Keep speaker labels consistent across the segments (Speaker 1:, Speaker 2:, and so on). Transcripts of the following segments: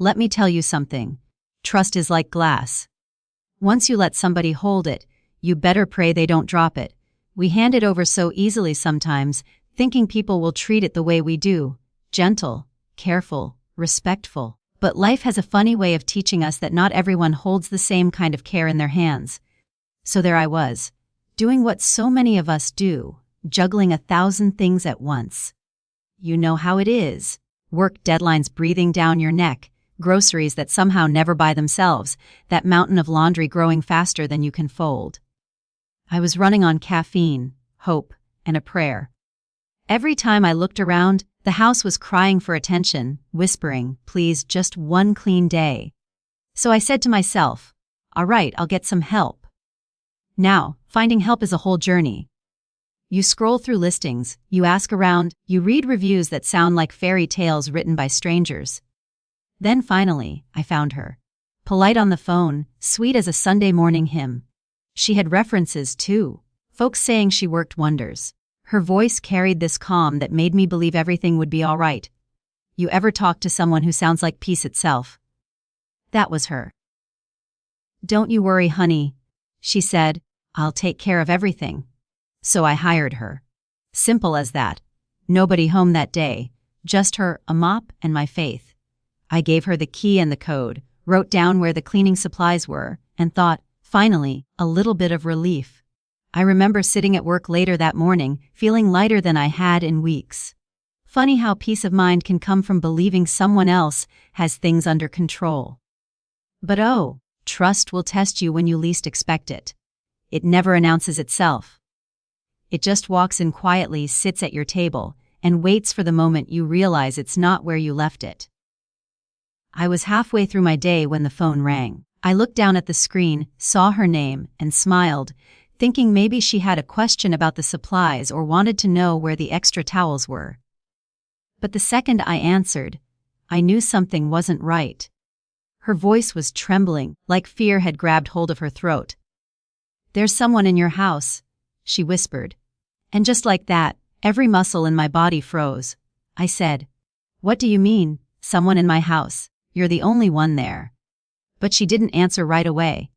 Speaker 1: Let me tell you something. Trust is like glass. Once you let somebody hold it, you better pray they don't drop it. We hand it over so easily sometimes, thinking people will treat it the way we do. Gentle, careful, respectful. But life has a funny way of teaching us that not everyone holds the same kind of care in their hands. So there I was, doing what so many of us do, juggling 1,000 things at once. You know how it is. Work deadlines breathing down your neck, groceries that somehow never buy themselves, that mountain of laundry growing faster than you can fold. I was running on caffeine, hope, and a prayer. Every time I looked around, the house was crying for attention, whispering, please, just one clean day. So I said to myself, all right, I'll get some help. Now, finding help is a whole journey. You scroll through listings, you ask around, you read reviews that sound like fairy tales written by strangers. Then finally, I found her. Polite on the phone, sweet as a Sunday morning hymn. She had references too, folks saying she worked wonders. Her voice carried this calm that made me believe everything would be all right. You ever talk to someone who sounds like peace itself? That was her. Don't you worry, honey, she said, I'll take care of everything. So I hired her. Simple as that. Nobody home that day, just her, a mop, and my faith. I gave her the key and the code, wrote down where the cleaning supplies were, and thought, finally, a little bit of relief. I remember sitting at work later that morning, feeling lighter than I had in weeks. Funny how peace of mind can come from believing someone else has things under control. But oh, trust will test you when you least expect it. It never announces itself. It just walks in quietly, sits at your table, and waits for the moment you realize it's not where you left it. I was halfway through my day when the phone rang. I looked down at the screen, saw her name, and smiled, thinking maybe she had a question about the supplies or wanted to know where the extra towels were. But the second I answered, I knew something wasn't right. Her voice was trembling, like fear had grabbed hold of her throat. There's someone in your house, she whispered. And just like that, every muscle in my body froze. I said, what do you mean, someone in my house? You're the only one there. But she didn't answer right away.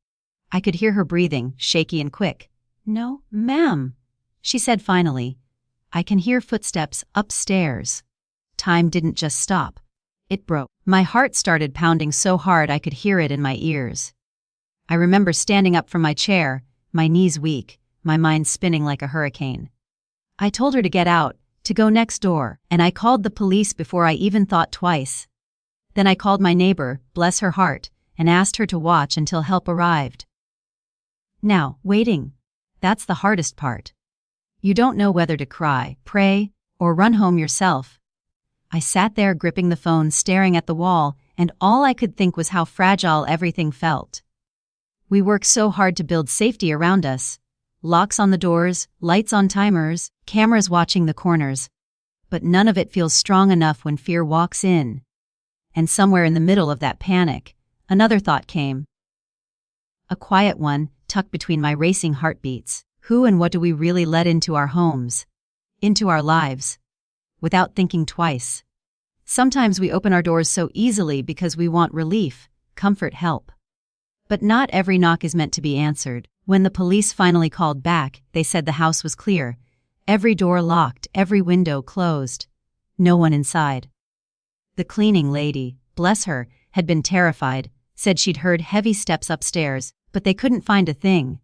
Speaker 1: I could hear her breathing, shaky and quick. No, ma'am, she said finally. I can hear footsteps upstairs. Time didn't just stop. It broke. My heart started pounding so hard I could hear it in my ears. I remember standing up from my chair, my knees weak, my mind spinning like a hurricane. I told her to get out, to go next door, and I called the police before I even thought twice. Then I called my neighbor, bless her heart, and asked her to watch until help arrived. Now, waiting. That's the hardest part. You don't know whether to cry, pray, or run home yourself. I sat there gripping the phone, staring at the wall, and all I could think was how fragile everything felt. We work so hard to build safety around us. Locks on the doors, lights on timers, cameras watching the corners. But none of it feels strong enough when fear walks in. And somewhere in the middle of that panic, another thought came. A quiet one, tucked between my racing heartbeats. Who and what do we really let into our homes? Into our lives? Without thinking twice. Sometimes we open our doors so easily because we want relief, comfort, help. But not every knock is meant to be answered. When the police finally called back, they said the house was clear. Every door locked, every window closed. No one inside. The cleaning lady, bless her, had been terrified, said she'd heard heavy steps upstairs, but they couldn't find a thing.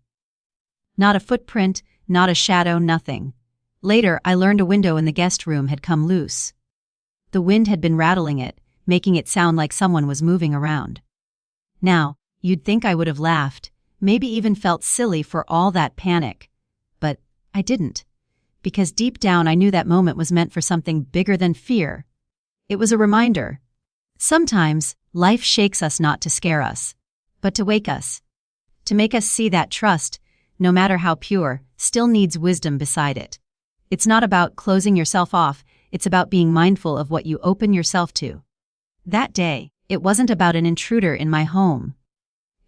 Speaker 1: Not a footprint, not a shadow, nothing. Later, I learned a window in the guest room had come loose. The wind had been rattling it, making it sound like someone was moving around. Now, you'd think I would have laughed, maybe even felt silly for all that panic. But I didn't. Because deep down I knew that moment was meant for something bigger than fear. It was a reminder. Sometimes, life shakes us not to scare us, but to wake us. To make us see that trust, no matter how pure, still needs wisdom beside it. It's not about closing yourself off, it's about being mindful of what you open yourself to. That day, it wasn't about an intruder in my home.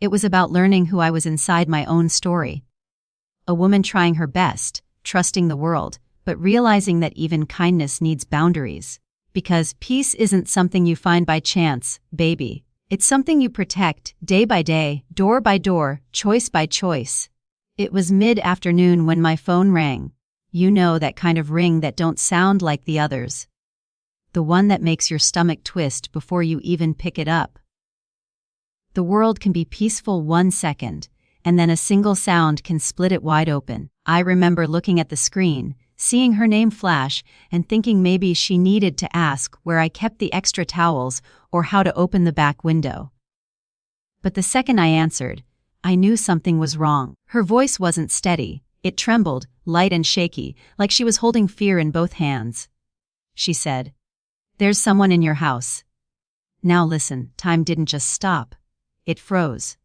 Speaker 1: It was about learning who I was inside my own story. A woman trying her best, trusting the world, but realizing that even kindness needs boundaries. Because peace isn't something you find by chance, baby. It's something you protect, day by day, door by door, choice by choice. It was mid-afternoon when my phone rang. You know, that kind of ring that don't sound like the others. The one that makes your stomach twist before you even pick it up. The world can be peaceful 1 second, and then a single sound can split it wide open. I remember looking at the screen, seeing her name flash, and thinking maybe she needed to ask where I kept the extra towels or how to open the back window. But the second I answered, I knew something was wrong. Her voice wasn't steady. It trembled, light and shaky, like she was holding fear in both hands. She said, "There's someone in your house." Now listen, time didn't just stop. It froze.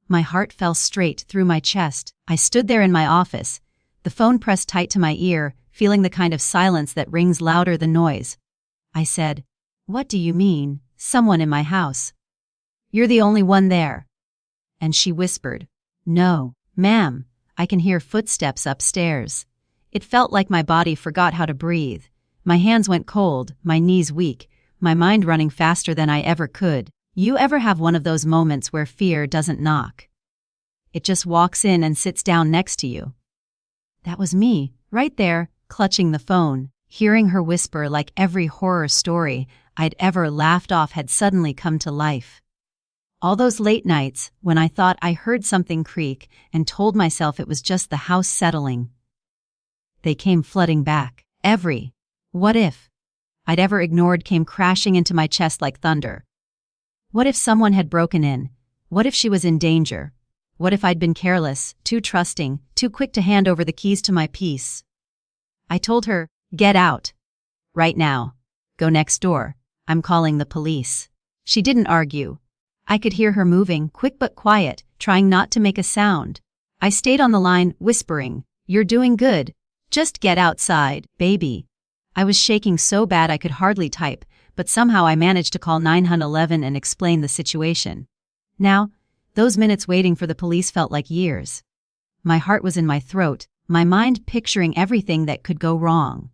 Speaker 1: My heart fell straight through my chest. I stood there in my office, the phone pressed tight to my ear, feeling the kind of silence that rings louder than noise. I said, "What do you mean, someone in my house? You're the only one there." And she whispered, "No, ma'am, I can hear footsteps upstairs." It felt like my body forgot how to breathe. My hands went cold, my knees weak, my mind running faster than I ever could. You ever have one of those moments where fear doesn't knock? It just walks in and sits down next to you. That was me, right there, clutching the phone, hearing her whisper like every horror story I'd ever laughed off had suddenly come to life. All those late nights, when I thought I heard something creak and told myself it was just the house settling. They came flooding back. Every "what if" I'd ever ignored came crashing into my chest like thunder. What if someone had broken in? What if she was in danger? What if I'd been careless, too trusting, too quick to hand over the keys to my peace? I told her, "Get out. Right now. Go next door. I'm calling the police." She didn't argue. I could hear her moving, quick but quiet, trying not to make a sound. I stayed on the line, whispering, "You're doing good. Just get outside, baby." I was shaking so bad I could hardly type, but somehow I managed to call 911 and explain the situation. Now, those minutes waiting for the police felt like years. My heart was in my throat, my mind picturing everything that could go wrong.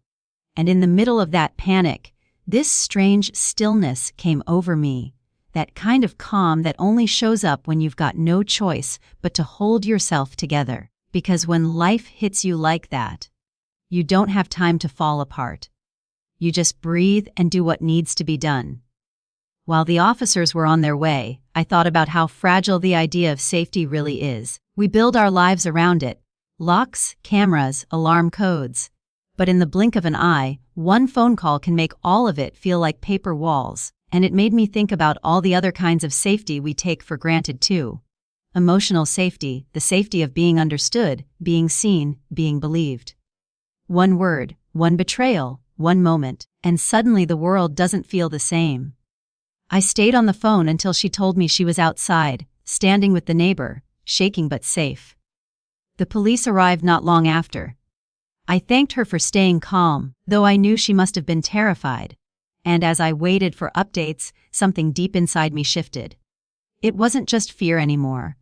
Speaker 1: And in the middle of that panic, this strange stillness came over me. That kind of calm that only shows up when you've got no choice but to hold yourself together. Because when life hits you like that, you don't have time to fall apart. You just breathe and do what needs to be done. While the officers were on their way, I thought about how fragile the idea of safety really is. We build our lives around it. Locks, cameras, alarm codes. But in the blink of an eye, one phone call can make all of it feel like paper walls. And it made me think about all the other kinds of safety we take for granted too. Emotional safety, the safety of being understood, being seen, being believed. One word, one betrayal, one moment, and suddenly the world doesn't feel the same. I stayed on the phone until she told me she was outside, standing with the neighbor, shaking but safe. The police arrived not long after. I thanked her for staying calm, though I knew she must have been terrified. And as I waited for updates, something deep inside me shifted. It wasn't just fear anymore.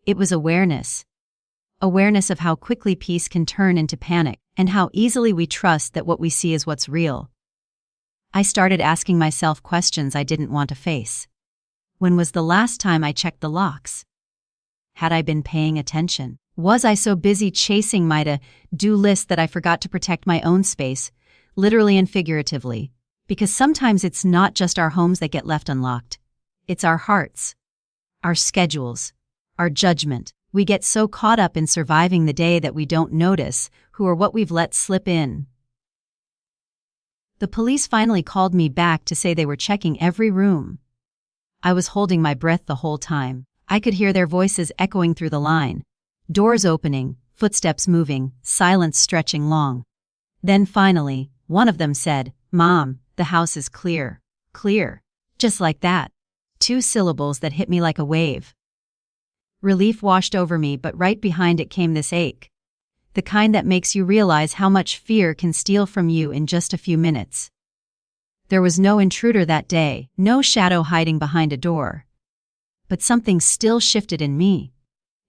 Speaker 1: It was awareness. Awareness of how quickly peace can turn into panic, and how easily we trust that what we see is what's real. I started asking myself questions I didn't want to face. When was the last time I checked the locks? Had I been paying attention? Was I so busy chasing my to-do list that I forgot to protect my own space, literally and figuratively? Because sometimes it's not just our homes that get left unlocked. It's our hearts, our schedules, our judgment. We get so caught up in surviving the day that we don't notice who or what we've let slip in. The police finally called me back to say they were checking every room. I was holding my breath the whole time. I could hear their voices echoing through the line. Doors opening, footsteps moving, silence stretching long. Then finally, one of them said, "Mom, the house is clear." Clear. Just like that. 2 syllables that hit me like a wave. Relief washed over me, but right behind it came this ache. The kind that makes you realize how much fear can steal from you in just a few minutes. There was no intruder that day, no shadow hiding behind a door. But something still shifted in me.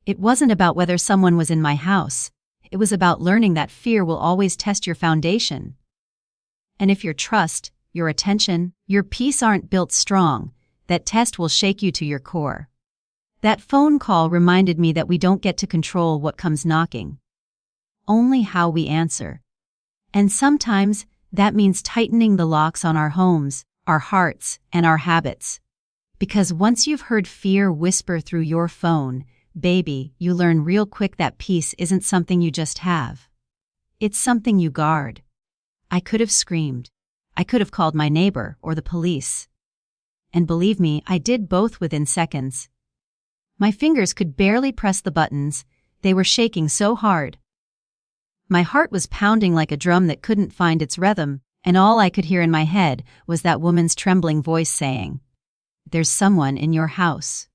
Speaker 1: It wasn't about whether someone was in my house. It was about learning that fear will always test your foundation. And if your trust, your attention, your peace aren't built strong, that test will shake you to your core. That phone call reminded me that we don't get to control what comes knocking, only how we answer. And sometimes that means tightening the locks on our homes, our hearts, and our habits. Because once you've heard fear whisper through your phone, baby, you learn real quick that peace isn't something you just have. It's something you guard. I could have screamed. I could have called my neighbor or the police. And believe me, I did both within seconds. My fingers could barely press the buttons, they were shaking so hard. My heart was pounding like a drum that couldn't find its rhythm, and all I could hear in my head was that woman's trembling voice saying, "There's someone in your house."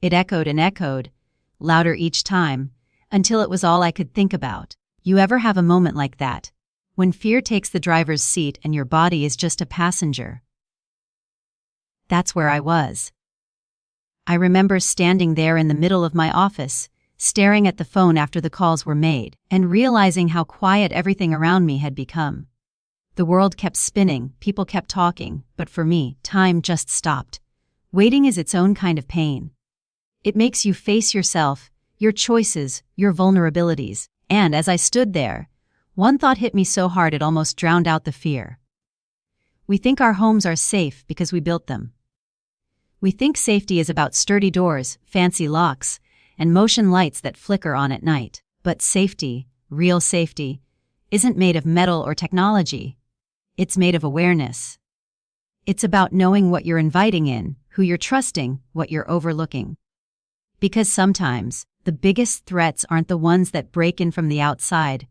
Speaker 1: It echoed and echoed, louder each time, until it was all I could think about. You ever have a moment like that, when fear takes the driver's seat and your body is just a passenger? That's where I was. I remember standing there in the middle of my office, staring at the phone after the calls were made, and realizing how quiet everything around me had become. The world kept spinning, people kept talking, but for me, time just stopped. Waiting is its own kind of pain. It makes you face yourself, your choices, your vulnerabilities, and as I stood there, one thought hit me so hard it almost drowned out the fear. We think our homes are safe because we built them. We think safety is about sturdy doors, fancy locks, and motion lights that flicker on at night. But safety, real safety, isn't made of metal or technology. It's made of awareness. It's about knowing what you're inviting in, who you're trusting, what you're overlooking. Because sometimes, the biggest threats aren't the ones that break in from the outside.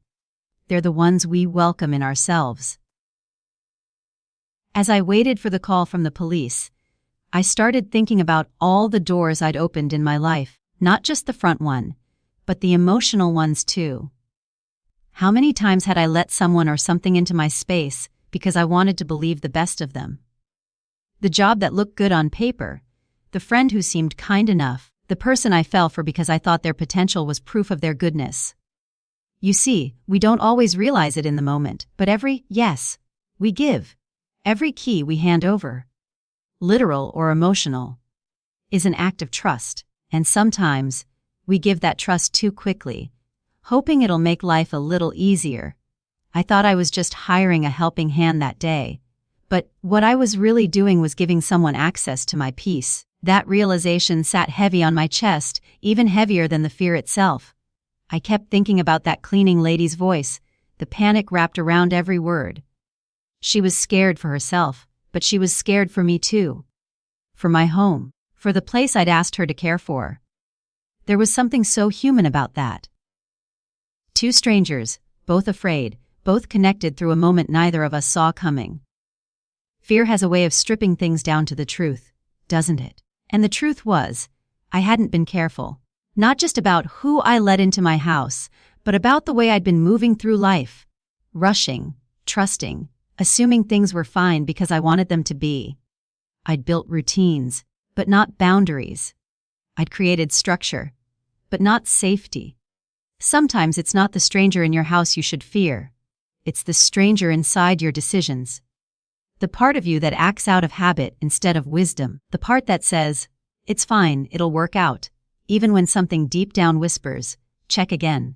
Speaker 1: They're the ones we welcome in ourselves. As I waited for the call from the police, I started thinking about all the doors I'd opened in my life, not just the front one, but the emotional ones too. How many times had I let someone or something into my space because I wanted to believe the best of them? The job that looked good on paper, the friend who seemed kind enough, the person I fell for because I thought their potential was proof of their goodness. You see, we don't always realize it in the moment, but every yes we give, every key we hand over, literal or emotional, is an act of trust. And sometimes, we give that trust too quickly, hoping it'll make life a little easier. I thought I was just hiring a helping hand that day. But what I was really doing was giving someone access to my peace. That realization sat heavy on my chest, even heavier than the fear itself. I kept thinking about that cleaning lady's voice, the panic wrapped around every word. She was scared for herself, but she was scared for me too. For my home. For the place I'd asked her to care for. There was something so human about that. Two strangers, both afraid, both connected through a moment neither of us saw coming. Fear has a way of stripping things down to the truth, doesn't it? And the truth was, I hadn't been careful. Not just about who I let into my house, but about the way I'd been moving through life. Rushing, trusting, assuming things were fine because I wanted them to be. I'd built routines, but not boundaries. I'd created structure, but not safety. Sometimes it's not the stranger in your house you should fear. It's the stranger inside your decisions. The part of you that acts out of habit instead of wisdom. The part that says, "It's fine, it'll work out," even when something deep down whispers, "Check again."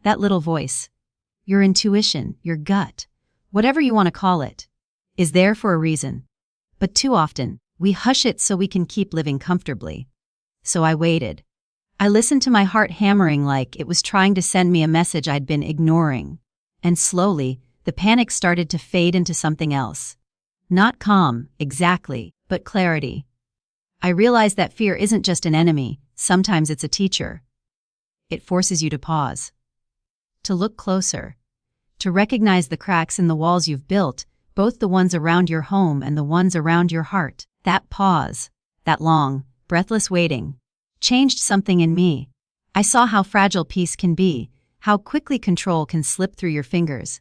Speaker 1: That little voice, your intuition, your gut, whatever you want to call it, is there for a reason. But too often, we hush it so we can keep living comfortably. So I waited. I listened to my heart hammering like it was trying to send me a message I'd been ignoring. And slowly, the panic started to fade into something else. Not calm, exactly, but clarity. I realized that fear isn't just an enemy, sometimes it's a teacher. It forces you to pause. To look closer. To recognize the cracks in the walls you've built, both the ones around your home and the ones around your heart. That pause, that long, breathless waiting, changed something in me. I saw how fragile peace can be, how quickly control can slip through your fingers.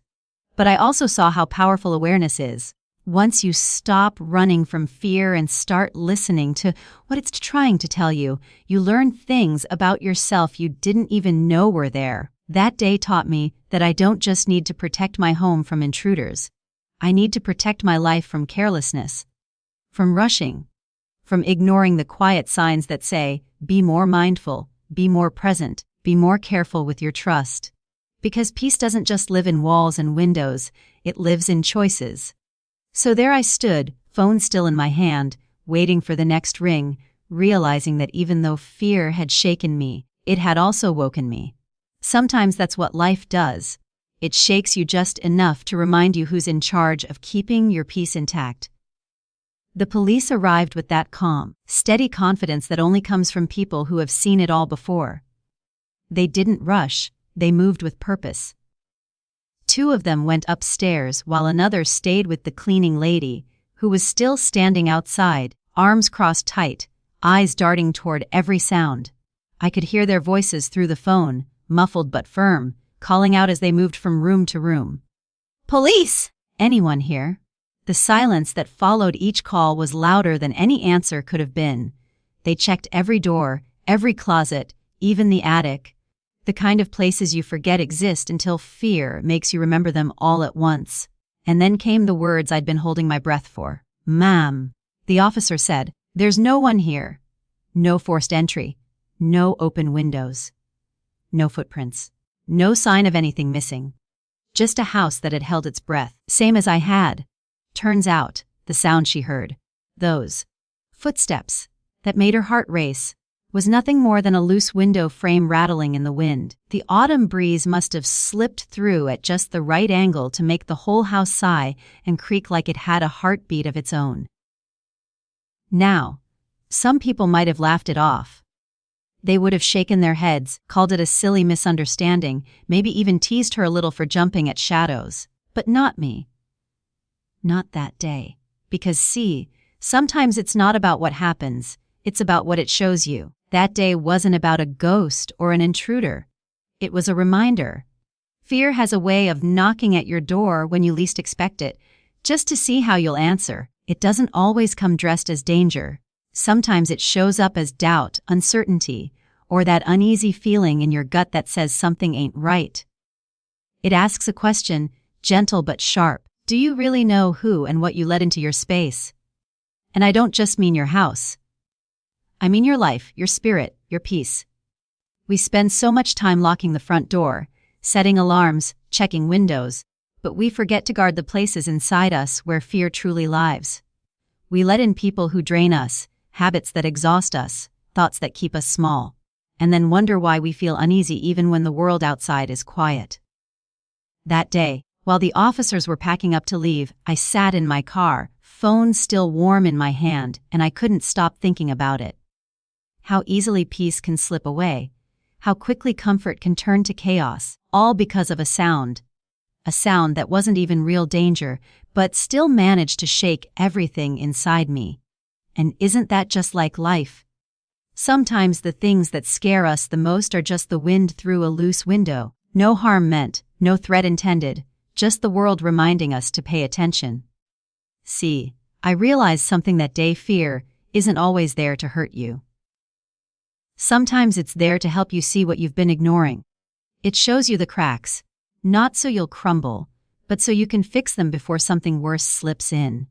Speaker 1: But I also saw how powerful awareness is. Once you stop running from fear and start listening to what it's trying to tell you, you learn things about yourself you didn't even know were there. That day taught me that I don't just need to protect my home from intruders. I need to protect my life from carelessness, from rushing, from ignoring the quiet signs that say, be more mindful, be more present, be more careful with your trust. Because peace doesn't just live in walls and windows, it lives in choices. So there I stood, phone still in my hand, waiting for the next ring, realizing that even though fear had shaken me, it had also woken me. Sometimes that's what life does. It shakes you just enough to remind you who's in charge of keeping your peace intact. The police arrived with that calm, steady confidence that only comes from people who have seen it all before. They didn't rush, they moved with purpose. 2 of them went upstairs while another stayed with the cleaning lady, who was still standing outside, arms crossed tight, eyes darting toward every sound. I could hear their voices through the phone, muffled but firm, calling out as they moved from room to room. Police! Anyone here? The silence that followed each call was louder than any answer could have been. They checked every door, every closet, even the attic. The kind of places you forget exist until fear makes you remember them all at once. And then came the words I'd been holding my breath for. Ma'am. The officer said, there's no one here. No forced entry. No open windows. No footprints. No sign of anything missing. Just a house that had held its breath, same as I had. Turns out, the sound she heard, those footsteps that made her heart race, was nothing more than a loose window frame rattling in the wind. The autumn breeze must have slipped through at just the right angle to make the whole house sigh and creak like it had a heartbeat of its own. Now, some people might have laughed it off. They would have shaken their heads, called it a silly misunderstanding, maybe even teased her a little for jumping at shadows. But not me. Not that day. Because see, sometimes it's not about what happens, it's about what it shows you. That day wasn't about a ghost or an intruder. It was a reminder. Fear has a way of knocking at your door when you least expect it, just to see how you'll answer. It doesn't always come dressed as danger. Sometimes it shows up as doubt, uncertainty, or that uneasy feeling in your gut that says something ain't right. It asks a question, gentle but sharp. Do you really know who and what you let into your space? And I don't just mean your house. I mean your life, your spirit, your peace. We spend so much time locking the front door, setting alarms, checking windows, but we forget to guard the places inside us where fear truly lives. We let in people who drain us, habits that exhaust us, thoughts that keep us small, and then wonder why we feel uneasy even when the world outside is quiet. That day, while the officers were packing up to leave, I sat in my car, phone still warm in my hand, and I couldn't stop thinking about it. How easily peace can slip away, how quickly comfort can turn to chaos, all because of a sound that wasn't even real danger, but still managed to shake everything inside me. And isn't that just like life? Sometimes the things that scare us the most are just the wind through a loose window. No harm meant, no threat intended, just the world reminding us to pay attention. See, I realized something that day: fear isn't always there to hurt you. Sometimes it's there to help you see what you've been ignoring. It shows you the cracks, not so you'll crumble, but so you can fix them before something worse slips in.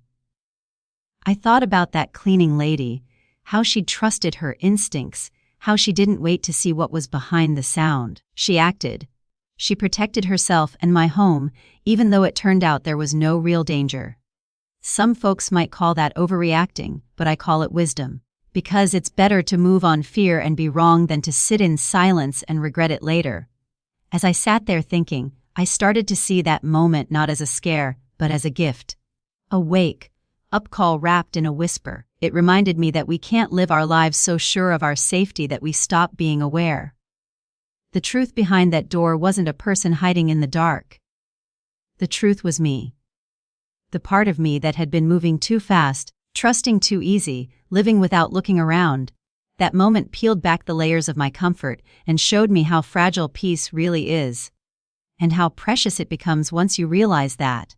Speaker 1: I thought about that cleaning lady, how she'd trusted her instincts, how she didn't wait to see what was behind the sound. She acted. She protected herself and my home, even though it turned out there was no real danger. Some folks might call that overreacting, but I call it wisdom. Because it's better to move on fear and be wrong than to sit in silence and regret it later. As I sat there thinking, I started to see that moment not as a scare, but as a gift. A wake-up call wrapped in a whisper. It reminded me that we can't live our lives so sure of our safety that we stop being aware. The truth behind that door wasn't a person hiding in the dark. The truth was me. The part of me that had been moving too fast, trusting too easy, living without looking around. That moment peeled back the layers of my comfort and showed me how fragile peace really is. And how precious it becomes once you realize that.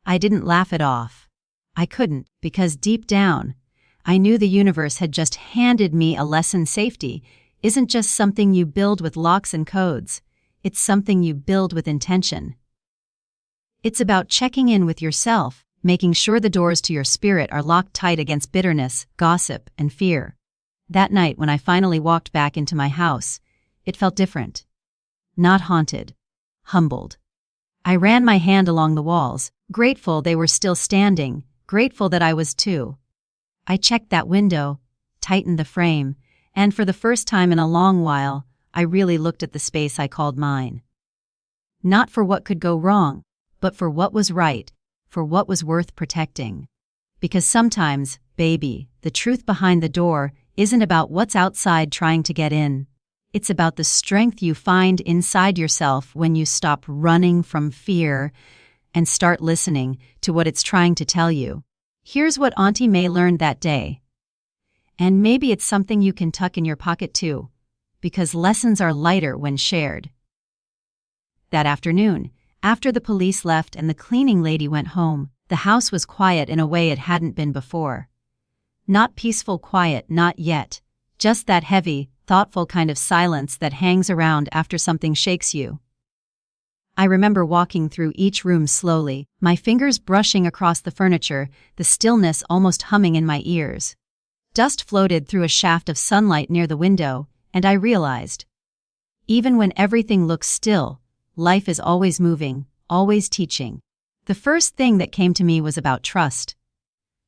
Speaker 1: I didn't laugh it off. I couldn't, because deep down, I knew the universe had just handed me a lesson. Safety isn't just something you build with locks and codes. It's something you build with intention. It's about checking in with yourself, making sure the doors to your spirit are locked tight against bitterness, gossip, and fear. That night when I finally walked back into my house, it felt different. Not haunted. Humbled. I ran my hand along the walls, grateful they were still standing, grateful that I was too. I checked that window, tightened the frame, and for the first time in a long while, I really looked at the space I called mine. Not for what could go wrong, but for what was right, for what was worth protecting. Because sometimes, baby, the truth behind the door isn't about what's outside trying to get in. It's about the strength you find inside yourself when you stop running from fear and start listening to what it's trying to tell you. Here's what Auntie Mae learned that day. And maybe it's something you can tuck in your pocket too, because lessons are lighter when shared. That afternoon, after the police left and the cleaning lady went home, the house was quiet in a way it hadn't been before. Not peaceful quiet, not yet. Just that heavy, thoughtful kind of silence that hangs around after something shakes you. I remember walking through each room slowly, my fingers brushing across the furniture, the stillness almost humming in my ears. Dust floated through a shaft of sunlight near the window, and I realized, even when everything looks still, life is always moving, always teaching. The first thing that came to me was about trust.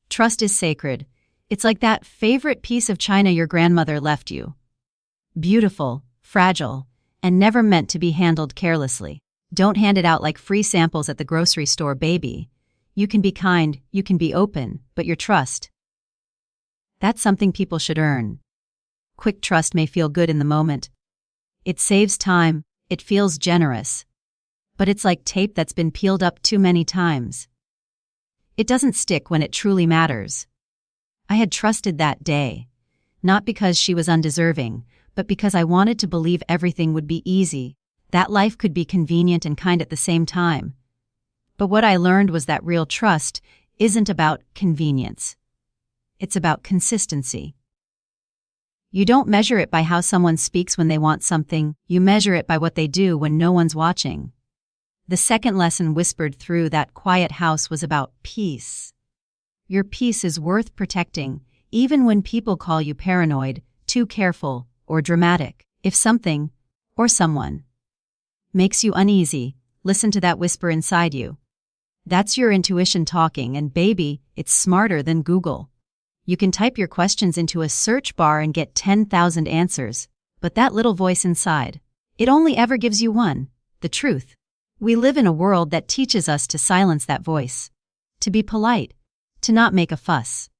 Speaker 1: Trust is sacred. It's like that favorite piece of china your grandmother left you. Beautiful, fragile, and never meant to be handled carelessly. Don't hand it out like free samples at the grocery store, baby. You can be kind, you can be open, but your trust, that's something people should earn. Quick trust may feel good in the moment. It saves time, it feels generous. But it's like tape that's been peeled up too many times. It doesn't stick when it truly matters. I had trusted that day, not because she was undeserving, but because I wanted to believe everything would be easy, that life could be convenient and kind at the same time. But what I learned was that real trust isn't about convenience. It's about consistency. You don't measure it by how someone speaks when they want something, you measure it by what they do when no one's watching. The second lesson whispered through that quiet house was about peace. Your peace is worth protecting, even when people call you paranoid, too careful, or dramatic. If something, or someone, makes you uneasy, listen to that whisper inside you. That's your intuition talking, and baby, it's smarter than Google. You can type your questions into a search bar and get 10,000 answers, but that little voice inside, it only ever gives you one, the truth. We live in a world that teaches us to silence that voice, to be polite, to not make a fuss,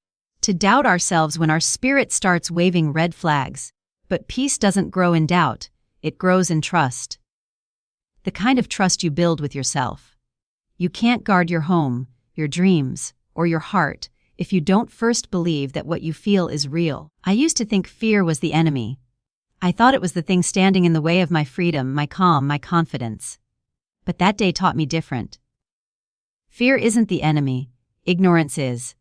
Speaker 1: to doubt ourselves when our spirit starts waving red flags. But peace doesn't grow in doubt, it grows in trust. The kind of trust you build with yourself. You can't guard your home, your dreams, or your heart if you don't first believe that what you feel is real. I used to think fear was the enemy. I thought it was the thing standing in the way of my freedom, my calm, my confidence. But that day taught me different. Fear isn't the enemy, ignorance is.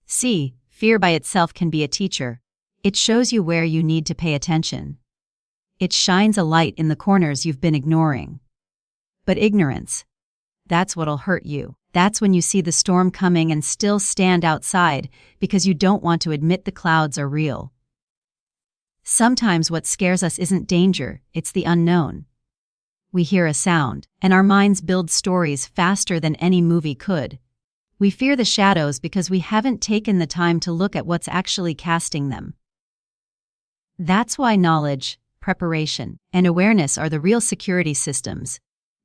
Speaker 1: See, fear by itself can be a teacher. It shows you where you need to pay attention. It shines a light in the corners you've been ignoring. But ignorance, that's what'll hurt you. That's when you see the storm coming and still stand outside because you don't want to admit the clouds are real. Sometimes what scares us isn't danger, it's the unknown. We hear a sound, and our minds build stories faster than any movie could. We fear the shadows because we haven't taken the time to look at what's actually casting them. That's why knowledge, preparation, and awareness are the real security systems.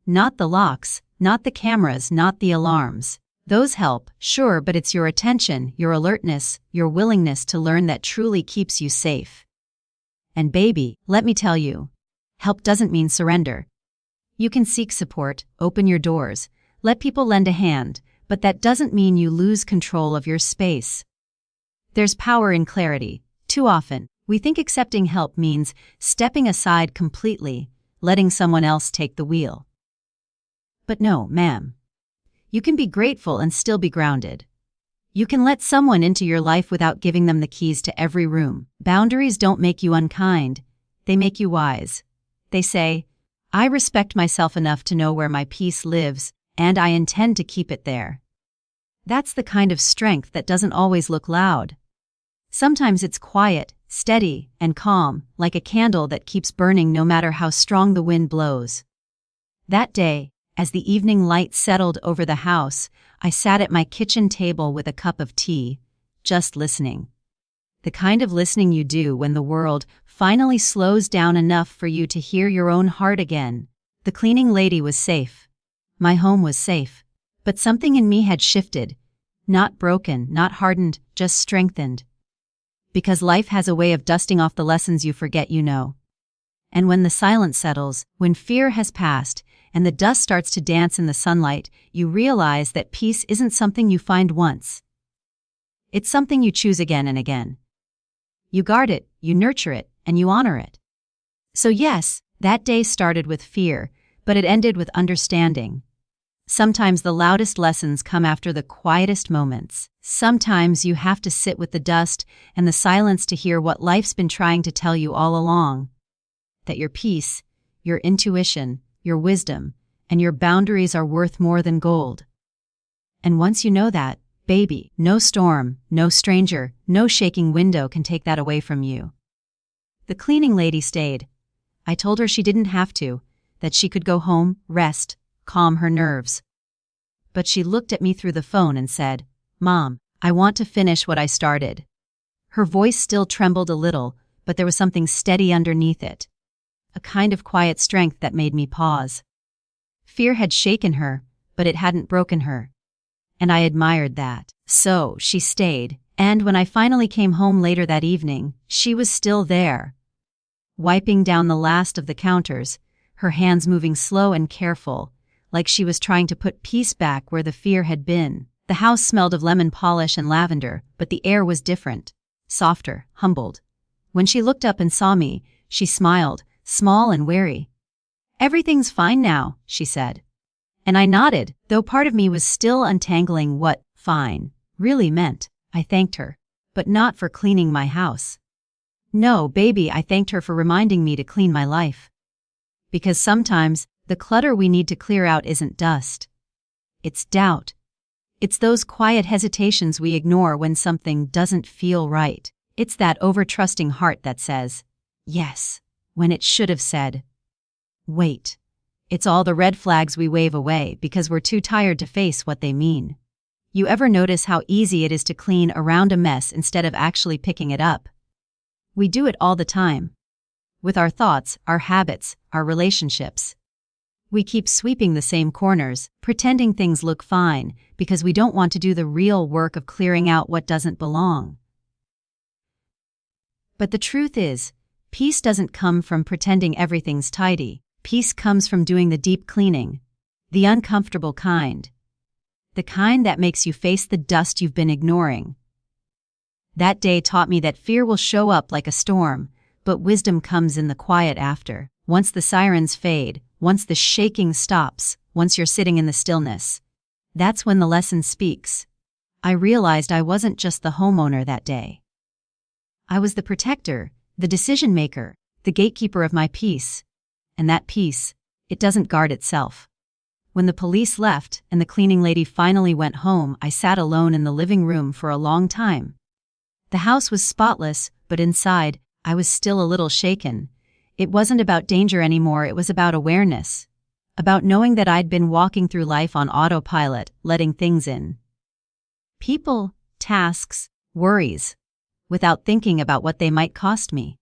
Speaker 1: Not the locks, not the cameras, not the alarms. Those help, sure, but it's your attention, your alertness, your willingness to learn that truly keeps you safe. And baby, let me tell you, help doesn't mean surrender. You can seek support, open your doors, let people lend a hand, but that doesn't mean you lose control of your space. There's power in clarity. Too often, we think accepting help means stepping aside completely, letting someone else take the wheel. But no, ma'am. You can be grateful and still be grounded. You can let someone into your life without giving them the keys to every room. Boundaries don't make you unkind, they make you wise. They say, I respect myself enough to know where my peace lives, and I intend to keep it there. That's the kind of strength that doesn't always look loud. Sometimes it's quiet, steady, and calm, like a candle that keeps burning no matter how strong the wind blows. That day, as the evening light settled over the house, I sat at my kitchen table with a cup of tea, just listening. The kind of listening you do when the world finally slows down enough for you to hear your own heart again. The cleaning lady was safe. My home was safe. But something in me had shifted. Not broken, not hardened, just strengthened. Because life has a way of dusting off the lessons you forget you know. And when the silence settles, when fear has passed, and the dust starts to dance in the sunlight, you realize that peace isn't something you find once. It's something you choose again and again. You guard it, you nurture it, and you honor it. So yes, that day started with fear, but it ended with understanding. Sometimes the loudest lessons come after the quietest moments. Sometimes you have to sit with the dust and the silence to hear what life's been trying to tell you all along. That your peace, your intuition, your wisdom, and your boundaries are worth more than gold. And once you know that, baby, no storm, no stranger, no shaking window can take that away from you. The cleaning lady stayed. I told her she didn't have to, that she could go home, rest, calm her nerves. But she looked at me through the phone and said, "Mom, I want to finish what I started." Her voice still trembled a little, but there was something steady underneath it. A kind of quiet strength that made me pause. Fear had shaken her, but it hadn't broken her. And I admired that. So she stayed, and when I finally came home later that evening, she was still there. Wiping down the last of the counters, her hands moving slow and careful, like she was trying to put peace back where the fear had been. The house smelled of lemon polish and lavender, but the air was different, softer, humbled. When she looked up and saw me, she smiled, small and wary. "Everything's fine now," she said. And I nodded, though part of me was still untangling what fine really meant. I thanked her, but not for cleaning my house. No, baby, I thanked her for reminding me to clean my life. Because sometimes, the clutter we need to clear out isn't dust. It's doubt. It's those quiet hesitations we ignore when something doesn't feel right. It's that over-trusting heart that says, yes, when it should have said, wait. It's all the red flags we wave away because we're too tired to face what they mean. You ever notice how easy it is to clean around a mess instead of actually picking it up? We do it all the time. With our thoughts, our habits, our relationships. We keep sweeping the same corners, pretending things look fine, because we don't want to do the real work of clearing out what doesn't belong. But the truth is, peace doesn't come from pretending everything's tidy. Peace comes from doing the deep cleaning, the uncomfortable kind. The kind that makes you face the dust you've been ignoring. That day taught me that fear will show up like a storm, but wisdom comes in the quiet after. Once the sirens fade, once the shaking stops, once you're sitting in the stillness. That's when the lesson speaks. I realized I wasn't just the homeowner that day. I was the protector, the decision maker, the gatekeeper of my peace. And that peace, it doesn't guard itself. When the police left and the cleaning lady finally went home, I sat alone in the living room for a long time. The house was spotless, but inside, I was still a little shaken. It wasn't about danger anymore, it was about awareness. About knowing that I'd been walking through life on autopilot, letting things in. People, tasks, worries. Without thinking about what they might cost me.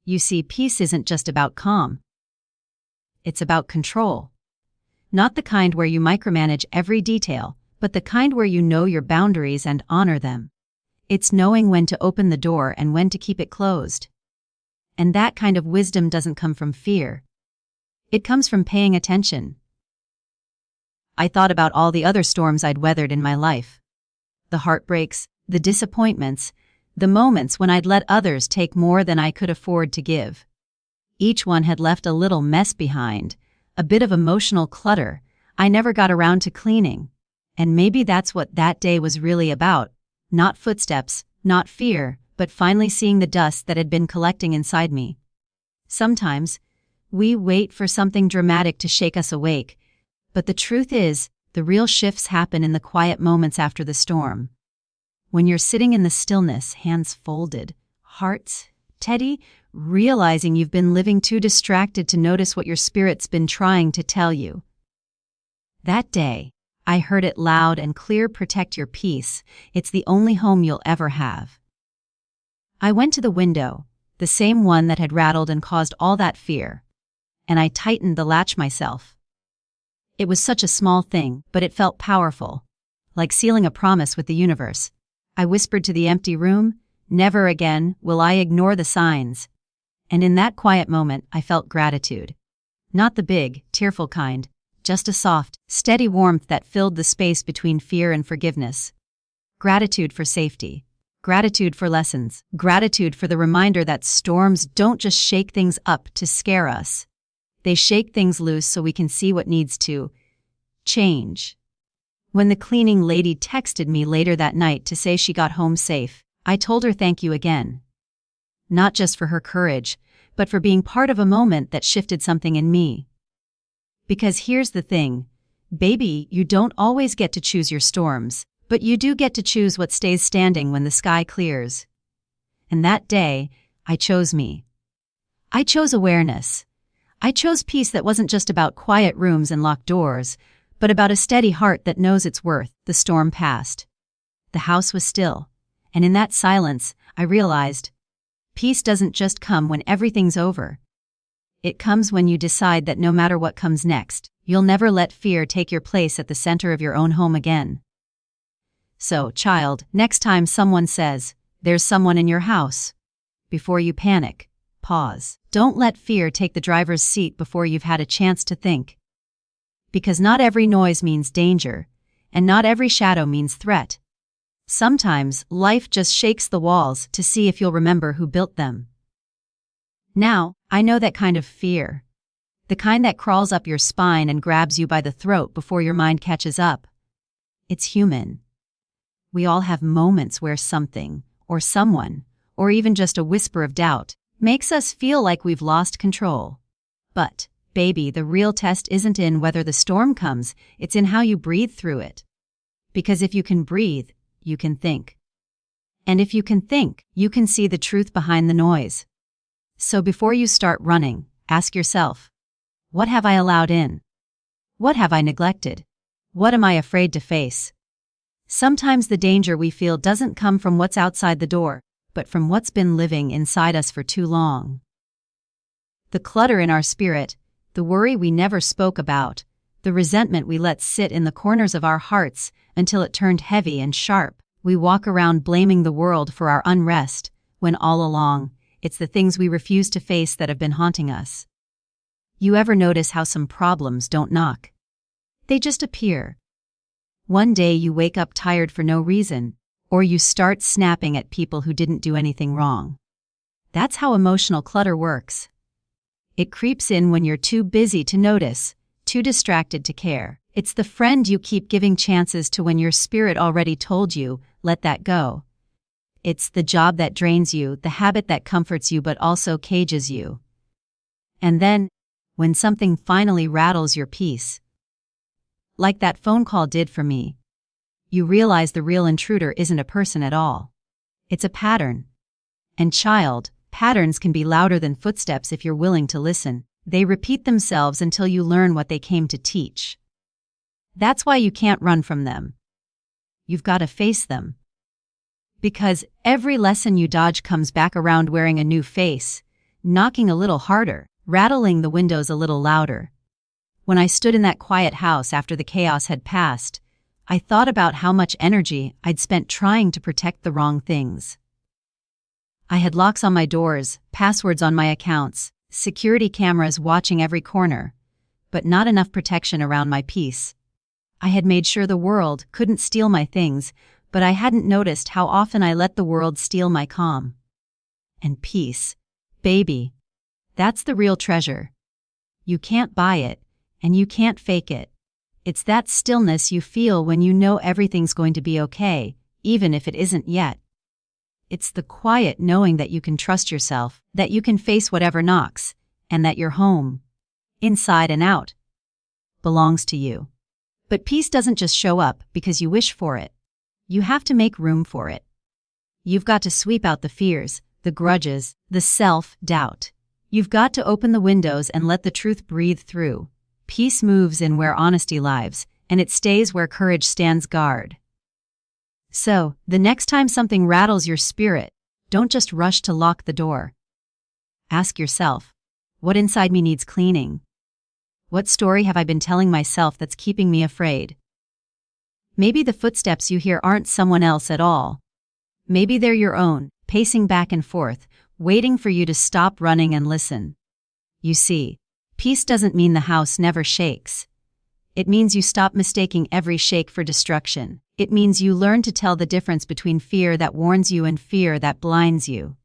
Speaker 1: You see, peace isn't just about calm. It's about control. Not the kind where you micromanage every detail, but the kind where you know your boundaries and honor them. It's knowing when to open the door and when to keep it closed. And that kind of wisdom doesn't come from fear. It comes from paying attention. I thought about all the other storms I'd weathered in my life. The heartbreaks, the disappointments, the moments when I'd let others take more than I could afford to give. Each one had left a little mess behind, a bit of emotional clutter I never got around to cleaning. And maybe that's what that day was really about. Not footsteps, not fear, but finally seeing the dust that had been collecting inside me. Sometimes, we wait for something dramatic to shake us awake, but the truth is, The real shifts happen in the quiet moments after the storm. When you're sitting in the stillness, hands folded, heart steady, realizing you've been living too distracted to notice what your spirit's been trying to tell you. That day, I heard it loud and clear: protect your peace. It's the only home you'll ever have. I went to the window, the same one that had rattled and caused all that fear, and I tightened the latch myself. It was such a small thing, but it felt powerful, like sealing a promise with the universe. I whispered to the empty room, never again will I ignore the signs. And in that quiet moment, I felt gratitude. Not the big, tearful kind, just a soft, steady warmth that filled the space between fear and forgiveness. Gratitude for safety. Gratitude for lessons. Gratitude for the reminder that storms don't just shake things up to scare us. They shake things loose so we can see what needs to change. When the cleaning lady texted me later that night to say she got home safe, I told her thank you again. Not just for her courage, but for being part of a moment that shifted something in me. Because here's the thing, baby, you don't always get to choose your storms, but you do get to choose what stays standing when the sky clears. And that day, I chose me. I chose awareness. I chose peace that wasn't just about quiet rooms and locked doors, but about a steady heart that knows its worth. The storm passed. The house was still, and in that silence, I realized, peace doesn't just come when everything's over. It comes when you decide that no matter what comes next, you'll never let fear take your place at the center of your own home again. So, child, next time someone says, there's someone in your house, before you panic, pause. Don't let fear take the driver's seat before you've had a chance to think. Because not every noise means danger, and not every shadow means threat. Sometimes, life just shakes the walls to see if you'll remember who built them. Now, I know that kind of fear. The kind that crawls up your spine and grabs you by the throat before your mind catches up. It's human. We all have moments where something, or someone, or even just a whisper of doubt, makes us feel like we've lost control. But, baby, the real test isn't in whether the storm comes, it's in how you breathe through it. Because if you can breathe, you can think. And if you can think, you can see the truth behind the noise. So before you start running, ask yourself, what have I allowed in? What have I neglected? What am I afraid to face? Sometimes the danger we feel doesn't come from what's outside the door, but from what's been living inside us for too long. The clutter in our spirit, the worry we never spoke about, the resentment we let sit in the corners of our hearts until it turned heavy and sharp. We walk around blaming the world for our unrest, when all along, it's the things we refuse to face that have been haunting us. You ever notice how some problems don't knock? They just appear. One day you wake up tired for no reason, or you start snapping at people who didn't do anything wrong. That's how emotional clutter works. It creeps in when you're too busy to notice, too distracted to care. It's the friend you keep giving chances to when your spirit already told you, let that go. It's the job that drains you, the habit that comforts you but also cages you. And then, when something finally rattles your peace, like that phone call did for me, you realize the real intruder isn't a person at all. It's a pattern. And child, patterns can be louder than footsteps if you're willing to listen. They repeat themselves until you learn what they came to teach. That's why you can't run from them. You've got to face them. Because every lesson you dodge comes back around wearing a new face, knocking a little harder, rattling the windows a little louder. When I stood in that quiet house after the chaos had passed, I thought about how much energy I'd spent trying to protect the wrong things. I had locks on my doors, passwords on my accounts, security cameras watching every corner, but not enough protection around my peace. I had made sure the world couldn't steal my things, but I hadn't noticed how often I let the world steal my calm. And peace, baby, that's the real treasure. You can't buy it, and you can't fake it. It's that stillness you feel when you know everything's going to be okay, even if it isn't yet. It's the quiet knowing that you can trust yourself, that you can face whatever knocks, and that your home, inside and out, belongs to you. But peace doesn't just show up because you wish for it. You have to make room for it. You've got to sweep out the fears, the grudges, the self-doubt. You've got to open the windows and let the truth breathe through. Peace moves in where honesty lives, and it stays where courage stands guard. So, the next time something rattles your spirit, don't just rush to lock the door. Ask yourself, what inside me needs cleaning? What story have I been telling myself that's keeping me afraid? Maybe the footsteps you hear aren't someone else at all. Maybe they're your own, pacing back and forth, waiting for you to stop running and listen. You see, peace doesn't mean the house never shakes. It means you stop mistaking every shake for destruction. It means you learn to tell the difference between fear that warns you and fear that blinds you.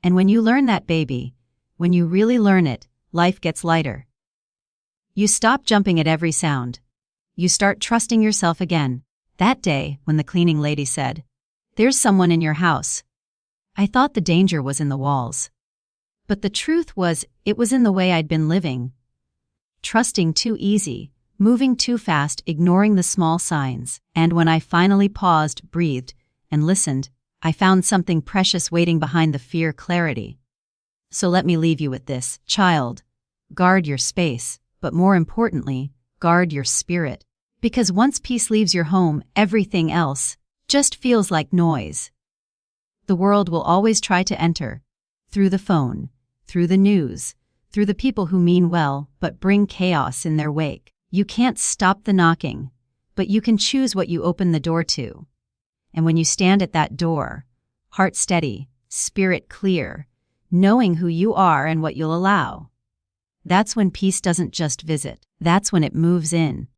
Speaker 1: And when you learn that, baby, when you really learn it, life gets lighter. You stop jumping at every sound. You start trusting yourself again. That day, when the cleaning lady said, "There's someone in your house," I thought the danger was in the walls. But the truth was, it was in the way I'd been living. Trusting too easy, moving too fast, ignoring the small signs. And when I finally paused, breathed, and listened, I found something precious waiting behind the fear clarity. So let me leave you with this, child. Guard your space, but more importantly, guard your spirit. Because once peace leaves your home, everything else just feels like noise. The world will always try to enter. Through the phone, through the news, through the people who mean well but bring chaos in their wake. You can't stop the knocking, but you can choose what you open the door to. And when you stand at that door, heart steady, spirit clear, knowing who you are and what you'll allow, that's when peace doesn't just visit. That's when it moves in.